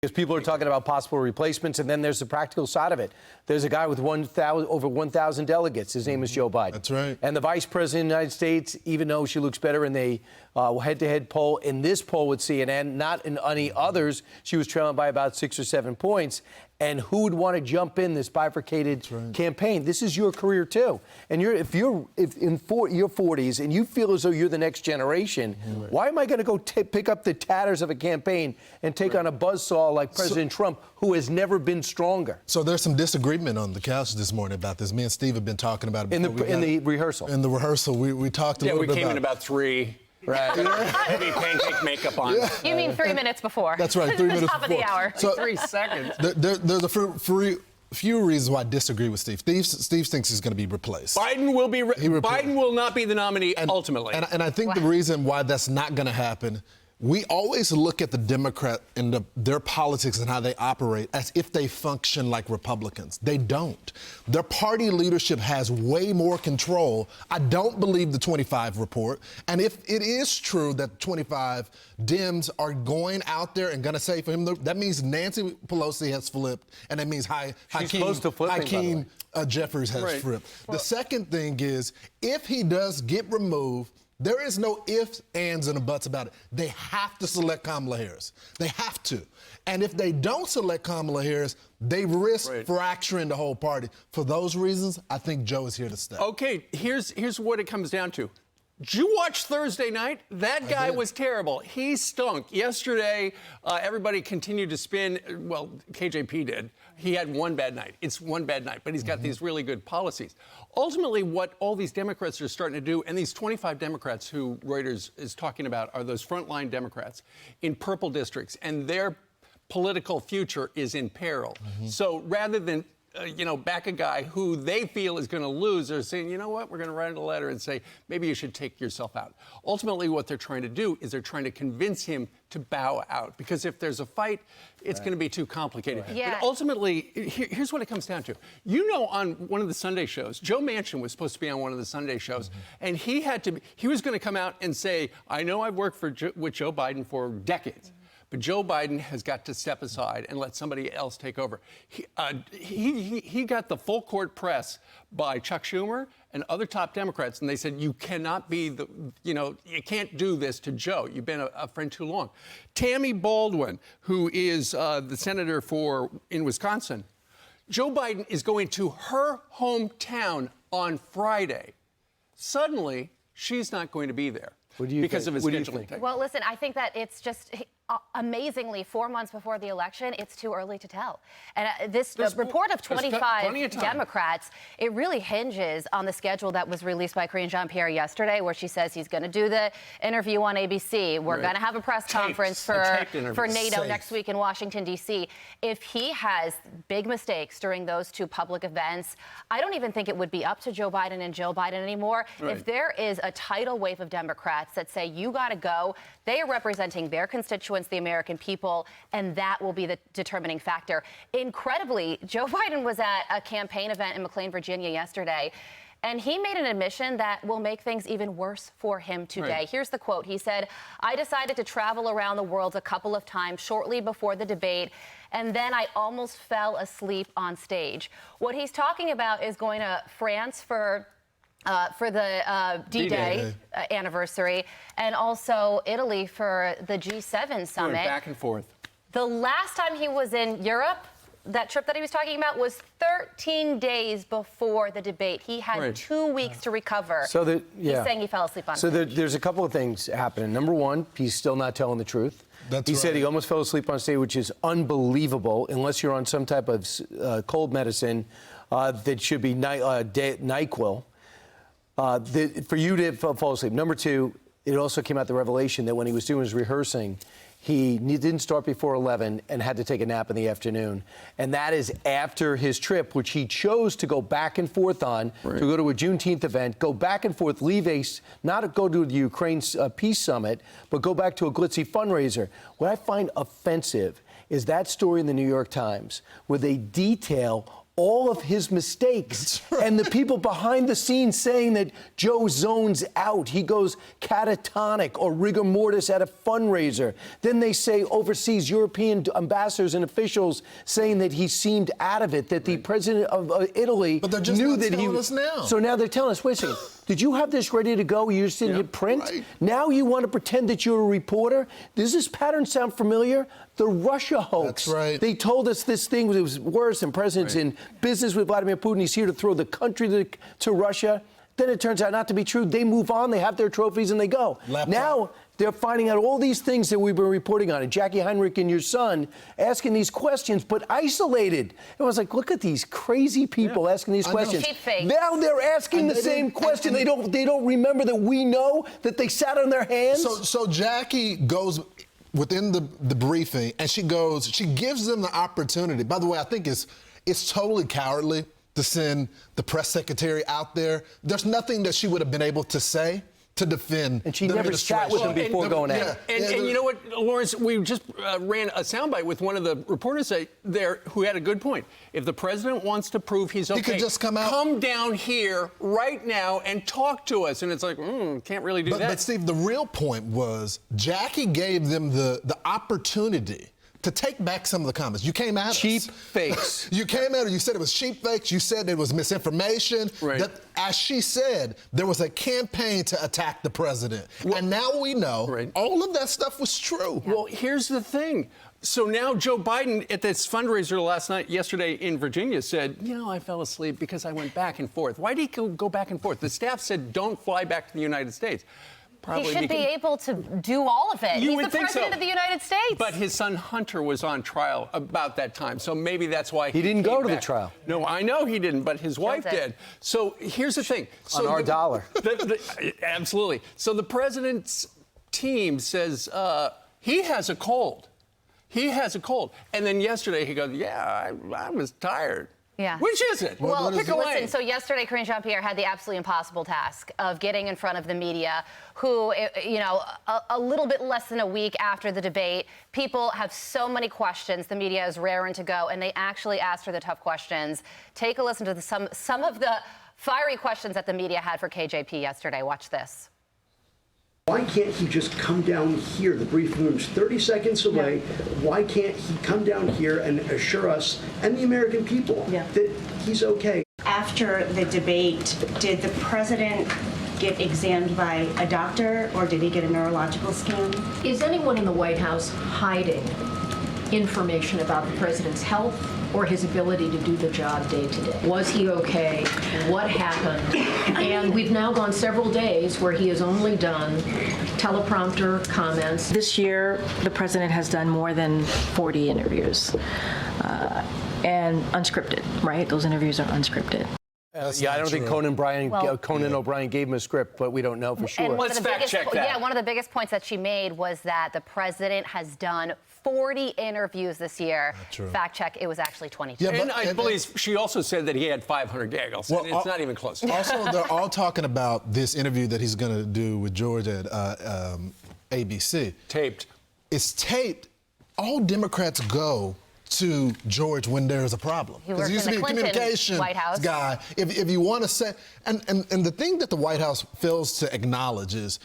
Because people are talking about possible replacements, and then there's the practical side of it. There's a guy with over 1,000 delegates. His name is Joe Biden. That's right. And the vice president of the United States, even though she looks better in the head-to-head poll, in this poll with CNN, not in any others, she was trailing by about 6 or 7 points. And who would want to jump in this bifurcated campaign? This is your career, too. And if you're in your 40s and you feel as though you're the next generation, why am I going to go pick up the tatters of a campaign and take on a buzzsaw like President Trump, who has never been stronger? So there's some disagreement on the couch this morning about this. Me and Steve have been talking about it. In the rehearsal. In the rehearsal, we talked a little bit about it. Yeah, we came in about 3. Right. Heavy pancake makeup on. Yeah. You mean 3 minutes before? That's right, 3 minutes top before. Top of the hour. So, 3 seconds. There's a few reasons why I disagree with Steve. Steve thinks he's going to be replaced. Biden will be. Biden will not be the nominee ultimately. And I think the reason why that's not going to happen. We always look at the Democrat and their politics and how they operate as if they function like Republicans. They don't. Their party leadership has way more control. I don't believe the 25 report. And if it is true that 25 Dems are going out there and going to say for him, that means Nancy Pelosi has flipped, and that means Hakeem Jeffries has flipped. The second thing is, if he does get removed, there is no ifs, ands, and buts about it. They have to select Kamala Harris. They have to. And if they don't select Kamala Harris, they risk fracturing the whole party. For those reasons, I think Joe is here to stay. Okay, here's what it comes down to. Did you watch Thursday night? That guy was terrible. He stunk. Yesterday, everybody continued to spin. Well, KJP did. He had one bad night. It's one bad night, but he's got these really good policies. Ultimately, what all these Democrats are starting to do, and these 25 Democrats who Reuters is talking about are those frontline Democrats in purple districts, and their political future is in peril. So rather than back a guy who they feel is going to lose, they're saying, you know what, we're going to write a letter and say, maybe you should take yourself out. Ultimately, what they're trying to do is they're trying to convince him to bow out, because if there's a fight, it's going to be too complicated. Yeah. But ultimately, here's what it comes down to. On one of the Sunday shows, Joe Manchin was supposed to be on one of the Sunday shows, and he was going to come out and say, I know I've worked with Joe Biden for decades, but Joe Biden has got to step aside and let somebody else take over. He got the full court press by Chuck Schumer and other top Democrats, and they said, you cannot be you can't do this to Joe. You've been a friend too long. Tammy Baldwin, who is the senator in Wisconsin, Joe Biden is going to her hometown on Friday. Suddenly, she's not going to be there because of his scheduling. Well, listen, I think that it's just amazingly 4 months before the election, it's too early to tell. And this report of 25 Democrats, it really hinges on the schedule that was released by Karine Jean-Pierre yesterday, where she says he's going to do the interview on ABC. We're going to have a press conference for NATO next week in Washington, D.C. If he has big mistakes during those 2 public events, I don't even think it would be up to Joe Biden and Jill Biden anymore. If there is a tidal wave of Democrats that say, you got to go, they are representing their constituents, the American people, and that will be the determining factor. Incredibly, Joe Biden was at a campaign event in McLean, Virginia yesterday, and he made an admission that will make things even worse for him today. Here's the quote. He said, I decided to travel around the world a couple of times shortly before the debate, and then I almost fell asleep on stage. What he's talking about is going to France for the D-Day anniversary, and also Italy for the G7 summit. Back and forth. The last time he was in Europe, that trip that he was talking about, was 13 days before the debate. He had 2 weeks to recover. So he's saying he fell asleep on stage. So there's a couple of things happening. Number one, he's still not telling the truth. He said he almost fell asleep on stage, which is unbelievable, unless you're on some type of cold medicine that should be NyQuil. For you to fall asleep. Number two, it also came out the revelation that when he was doing his rehearsing, he didn't start before 11 and had to take a nap in the afternoon. And that is after his trip, which he chose to go back and forth on, to go to a Juneteenth event, go back and forth, not go to the Ukraine peace summit, but go back to a glitzy fundraiser. What I find offensive is that story in the New York Times, where they detail all of his mistakes. And the people behind the scenes saying that Joe zones out, he goes catatonic or rigor mortis at a fundraiser. Then they say overseas European ambassadors and officials saying that he seemed out of it, that the president of Italy but they're just knew not that he telling us now. So now they're telling us, wait a second, did you have this ready to go? You just didn't hit print? Right. Now you want to pretend that you're a reporter? Does this pattern sound familiar? The Russia hoax. That's right. They told us this thing was worse and president's in business with Vladimir Putin. He's here to throw the country to Russia. Then it turns out not to be true. They move on, they have their trophies, and they go. Laptop. Now they're finding out all these things that we've been reporting on. And Jackie Heinrich and your son asking these questions, but isolated. And I was like, look at these crazy people asking these questions. Cheap fakes. Now they're asking the same question. They don't remember that we know that they sat on their hands. So Jackie goes within the briefing, and she gives them the opportunity. By the way, I think it's totally cowardly to send the press secretary out there. There's nothing that she would have been able to say to defend. And she the never sat with him before going out. And you know what, Lawrence, we just ran a soundbite with one of the reporters there who had a good point. If the president wants to prove he's okay, he could just come down here right now and talk to us. And it's like, can't really do that. But Steve, the real point was Jackie gave them the opportunity to take back some of the comments. You came at us. Cheap fakes. You came at her. You said it was cheap fakes. You said it was misinformation. Right. That, as she said, there was a campaign to attack the president. Well, and now we know all of that stuff was true. Well, here's the thing. So now Joe Biden at this fundraiser yesterday in Virginia said, I fell asleep because I went back and forth. Why did he go back and forth? The staff said, don't fly back to the United States. He should be able to do all of it. He's the president of the United States. But his son Hunter was on trial about that time, so maybe that's why he didn't go to the trial. No, I know he didn't, but his wife did. So here's the thing. On our dollar. Absolutely. So the president's team says he has a cold. He has a cold. And then yesterday he goes, I was tired. Yeah. Which is it? Well, pick a lane. listen, so yesterday, Karine Jean-Pierre had the absolutely impossible task of getting in front of the media who, a little bit less than a week after the debate, people have so many questions. The media is raring to go, and they actually asked her the tough questions. Take a listen to some of the fiery questions that the media had for KJP yesterday. Watch this. Why can't he just come down here? The briefing room's 30 seconds away. Yeah. Why can't he come down here and assure us and the American people that he's okay? After the debate, did the president get examined by a doctor or did he get a neurological scan? Is anyone in the White House hiding information about the president's health or his ability to do the job day to day? Was he okay? What happened? And we've now gone several days where he has only done teleprompter comments. This year, the president has done more than 40 interviews and unscripted, right? Those interviews are unscripted. I don't think Conan O'Brien gave him a script, but we don't know for sure. Let's fact check that. Yeah, one of the biggest points that she made was that the president has done 40 interviews this year. Fact check, it was actually 22. Yeah, and I believe she also said that he had 500 gaggles. Well, and it's not even close. Also, they're all talking about this interview that he's going to do with George at ABC. Taped. It's taped. All Democrats go to George when there's a problem. He works used in to the be a communication White House guy. If you want to say, and the thing that the White House fails to acknowledge is,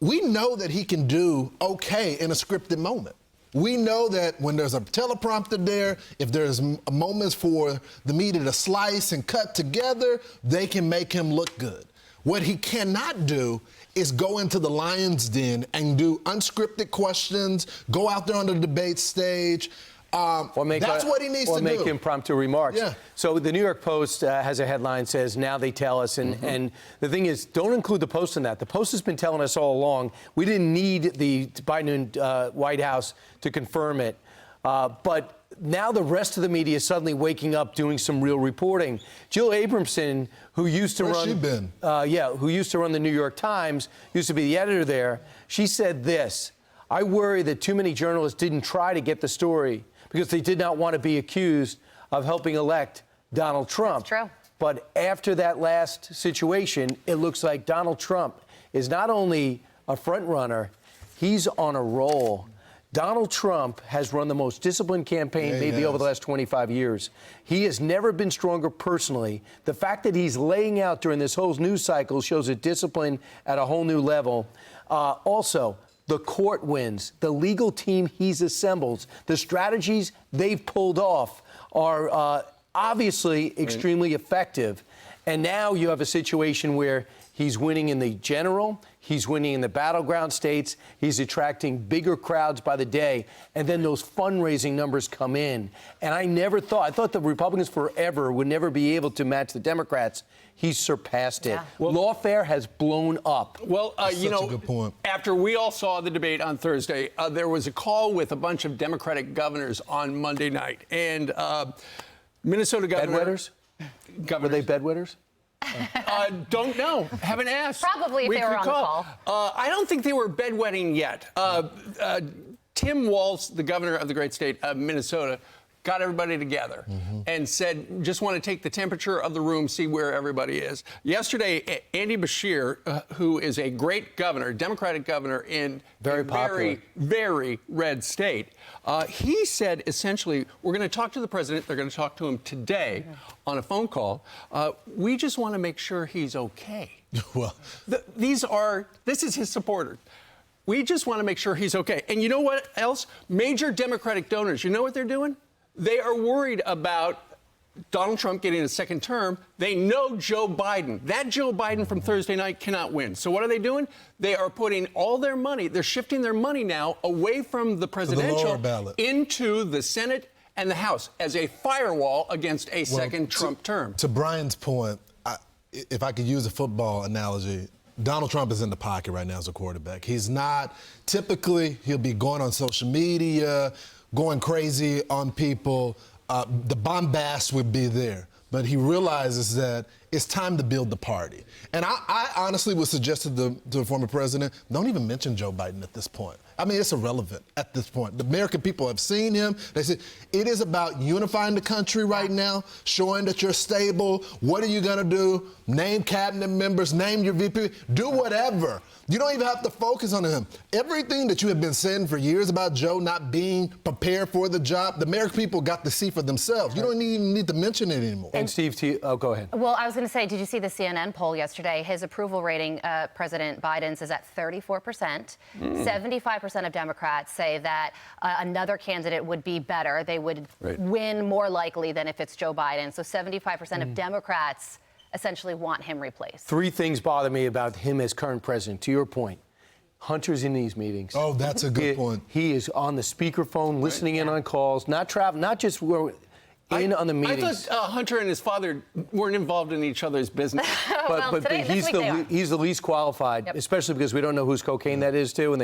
we know that he can do okay in a scripted moment. We know that when there's a teleprompter there, if there's moments for the media to slice and cut together, they can make him look good. What he cannot do is go into the lion's den and do unscripted questions, go out there on the debate stage. That's what he needs to do. Or make impromptu remarks. Yeah. So the New York Post has a headline says, now they tell us. And the thing is, don't include the Post in that. The Post has been telling us all along. We didn't need the Biden White House to confirm it. But now the rest of the media is suddenly waking up, doing some real reporting. Jill Abramson, who used to Where's she been? Who used to run the New York Times, used to be the editor there. She said this: I worry that too many journalists didn't try to get the story because they did not want to be accused of helping elect Donald Trump. That's true. But after that last situation, it looks like Donald Trump is not only a front runner, he's on a roll. Donald Trump has run the most disciplined campaign maybe over the last 25 years. He has never been stronger personally. The fact that he's laying out during this whole news cycle shows a discipline at a whole new level. Also, the court wins, the legal team he's assembled, the strategies they've pulled off are obviously extremely effective. And now you have a situation where he's winning in the general, he's winning in the battleground states, he's attracting bigger crowds by the day, and then those fundraising numbers come in. And I thought the Republicans forever would never be able to match the Democrats. He's surpassed it. Well, lawfare has blown up. Well, you know, a good point. After we all saw the debate on Thursday, there was a call with a bunch of Democratic governors on Monday night. And Minnesota governor... Bedwetters? Were they bedwetters? Don't know. Haven't asked. Probably if they were on the call. I don't think they were bedwetting yet. Tim Walz, the governor of the great state of Minnesota, got everybody together and said, just want to take the temperature of the room, see where everybody is. Yesterday, Andy Beshear, who is a great governor, Democratic governor in a very red state, he said, essentially, we're going to talk to the president. They're going to talk to him today on a phone call. We just want to make sure he's okay. Well, this is his supporters. We just want to make sure he's okay. And you know what else? Major Democratic donors, you know what they're doing? They are worried about Donald Trump getting a second term. They know Joe Biden. That Joe Biden from Thursday night cannot win. So what are they doing? They are putting all their money, they're shifting their money now away from the presidential into the Senate and the House as a firewall against a second Trump term. To Brian's point, if I could use a football analogy, Donald Trump is in the pocket right now as a quarterback. He's not, typically, he'll be going on social media, going crazy on people. The bombast would be there. But he realizes that it's time to build the party. And I honestly would suggest to the former president, don't even mention Joe Biden at this point. I mean, it's irrelevant at this point. The American people have seen him. They said, it is about unifying the country right now, showing that you're stable. What are you going to do? Name cabinet members, name your VP, do whatever. You don't even have to focus on him. Everything that you have been saying for years about Joe not being prepared for the job, the American people got to see for themselves. You don't even need to mention it anymore. And Steve, go ahead. Well, I was going to say, did you see the CNN poll yesterday? His approval rating, President Biden's, is at 34%. 75% of Democrats say that another candidate would be better. They would win more likely than if it's Joe Biden. So 75% of Democrats essentially want him replaced. Three things bother me about him as current president. To your point, Hunter's in these meetings. Oh, that's a good point. He is on the speakerphone, listening in on calls, not traveling, not just on the meetings. I thought Hunter and his father weren't involved in each other's business. but he's the least qualified, especially because we don't know whose cocaine that is too,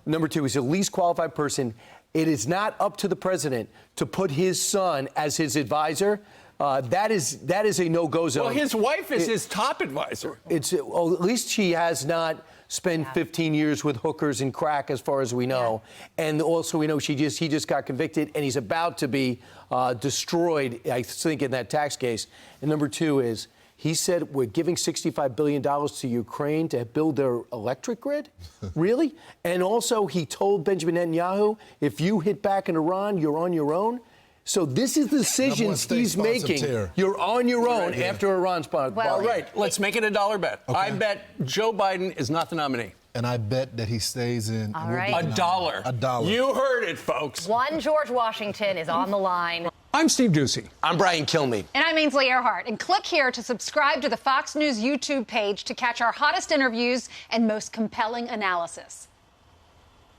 number two, he's the least qualified person. It is not up to the president to put his son as his advisor. That is a no-go zone. Well, his wife is his top advisor. At least she has not spent 15 years with hookers and crack, as far as we know. And also, we know he just got convicted, and he's about to be destroyed, I think, in that tax case. And number two is, he said we're giving $65 billion to Ukraine to build their electric grid? Really? And also, he told Benjamin Netanyahu, if you hit back in Iran, you're on your own. So this is the decisions he's making. You're on your own after Iran's part. Well, let's make it a dollar bet. Okay. I bet Joe Biden is not the nominee. And I bet that he stays in. All right. A dollar. You heard it, folks. One George Washington is on the line. I'm Steve Doocy. I'm Brian Kilmeade. And I'm Ainsley Earhart. And click here to subscribe to the Fox News YouTube page to catch our hottest interviews and most compelling analysis.